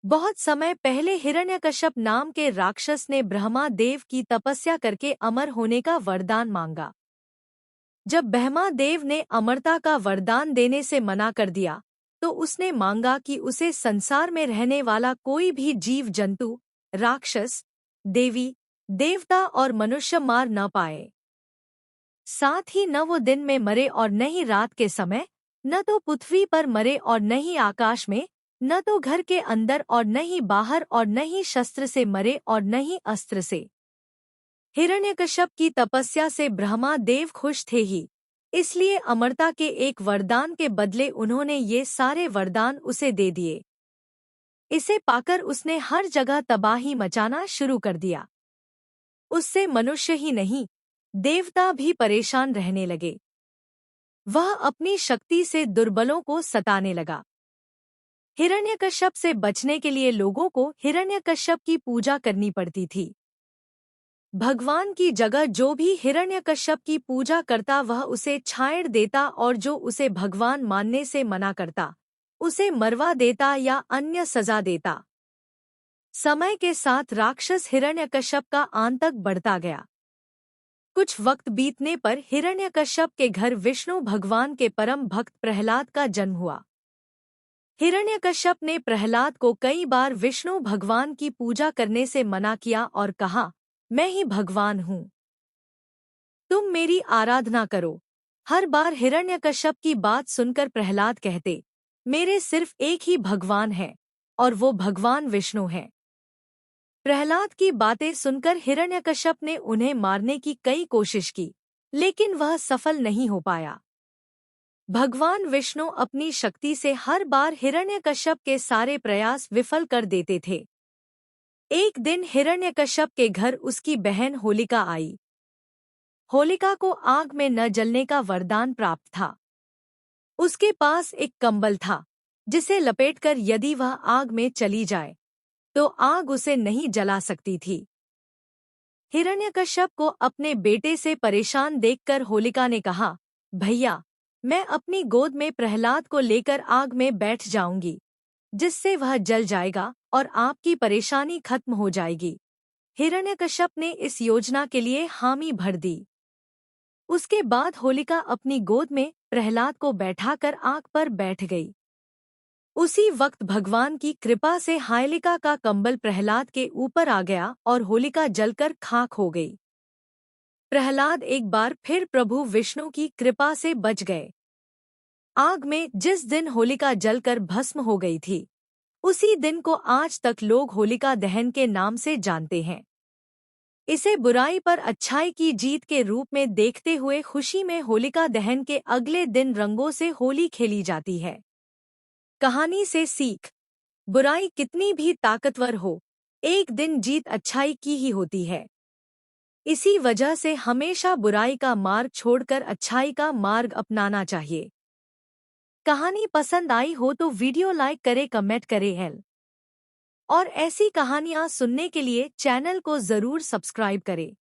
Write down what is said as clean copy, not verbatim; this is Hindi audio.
बहुत समय पहले हिरण्यकश्यप नाम के राक्षस ने ब्रह्मा देव की तपस्या करके अमर होने का वरदान मांगा। जब ब्रह्मा देव ने अमरता का वरदान देने से मना कर दिया, तो उसने मांगा कि उसे संसार में रहने वाला कोई भी जीव जंतु, राक्षस, देवी, देवता और मनुष्य मार न पाए। साथ ही न वो दिन में मरे और न ही रात के समय, न तो पृथ्वी पर मरे और न ही आकाश में, न तो घर के अंदर और न ही बाहर और न ही शस्त्र से मरे और न ही अस्त्र से। हिरण्यकश्यप की तपस्या से ब्रह्मा देव खुश थे ही, इसलिए अमरता के एक वरदान के बदले उन्होंने ये सारे वरदान उसे दे दिए। इसे पाकर उसने हर जगह तबाही मचाना शुरू कर दिया। उससे मनुष्य ही नहीं, देवता भी परेशान रहने लगे। वह अपनी शक्ति से दुर्बलों को सताने लगा। हिरण्यकश्यप से बचने के लिए लोगों को हिरण्यकश्यप की पूजा करनी पड़ती थी। भगवान की जगह जो भी हिरण्यकश्यप की पूजा करता वह उसे छाड़ देता, और जो उसे भगवान मानने से मना करता उसे मरवा देता या अन्य सजा देता। समय के साथ राक्षस हिरण्यकश्यप का आतंक बढ़ता गया। कुछ वक्त बीतने पर हिरण्यकश्यप के घर विष्णु भगवान के परम भक्त प्रहलाद का जन्म हुआ। हिरण्यकश्यप ने प्रहलाद को कई बार विष्णु भगवान की पूजा करने से मना किया और कहा, मैं ही भगवान हूँ, तुम मेरी आराधना करो। हर बार हिरण्यकश्यप की बात सुनकर प्रहलाद कहते, मेरे सिर्फ एक ही भगवान है और वो भगवान विष्णु है। प्रहलाद की बातें सुनकर हिरण्यकश्यप ने उन्हें मारने की कई कोशिश की, लेकिन वह सफल नहीं हो पाया। भगवान विष्णु अपनी शक्ति से हर बार हिरण्यकश्यप के सारे प्रयास विफल कर देते थे। एक दिन हिरण्यकश्यप के घर उसकी बहन होलिका आई। होलिका को आग में न जलने का वरदान प्राप्त था। उसके पास एक कंबल था, जिसे लपेटकर यदि वह आग में चली जाए तो आग उसे नहीं जला सकती थी। हिरण्यकश्यप को अपने बेटे से परेशान देखकर होलिका ने कहा, भैया, मैं अपनी गोद में प्रहलाद को लेकर आग में बैठ जाऊंगी, जिससे वह जल जाएगा और आपकी परेशानी खत्म हो जाएगी। हिरण्यकश्यप ने इस योजना के लिए हामी भर दी। उसके बाद होलिका अपनी गोद में प्रहलाद को बैठाकर आग पर बैठ गई। उसी वक्त भगवान की कृपा से होलिका का कंबल प्रहलाद के ऊपर आ गया और होलिका जलकर खाक हो गई। प्रहलाद एक बार फिर प्रभु विष्णु की कृपा से बच गए। आग में जिस दिन होलिका जलकर भस्म हो गई थी, उसी दिन को आज तक लोग होलिका दहन के नाम से जानते हैं। इसे बुराई पर अच्छाई की जीत के रूप में देखते हुए खुशी में होलिका दहन के अगले दिन रंगों से होली खेली जाती है। कहानी से सीख, बुराई कितनी भी ताकतवर हो, एक दिन जीत अच्छाई की ही होती है। इसी वजह से हमेशा बुराई का मार्ग छोड़कर अच्छाई का मार्ग अपनाना चाहिए। कहानी पसंद आई हो तो वीडियो लाइक करें, कमेंट करें हेल्प, और ऐसी कहानियाँ सुनने के लिए चैनल को जरूर सब्सक्राइब करें।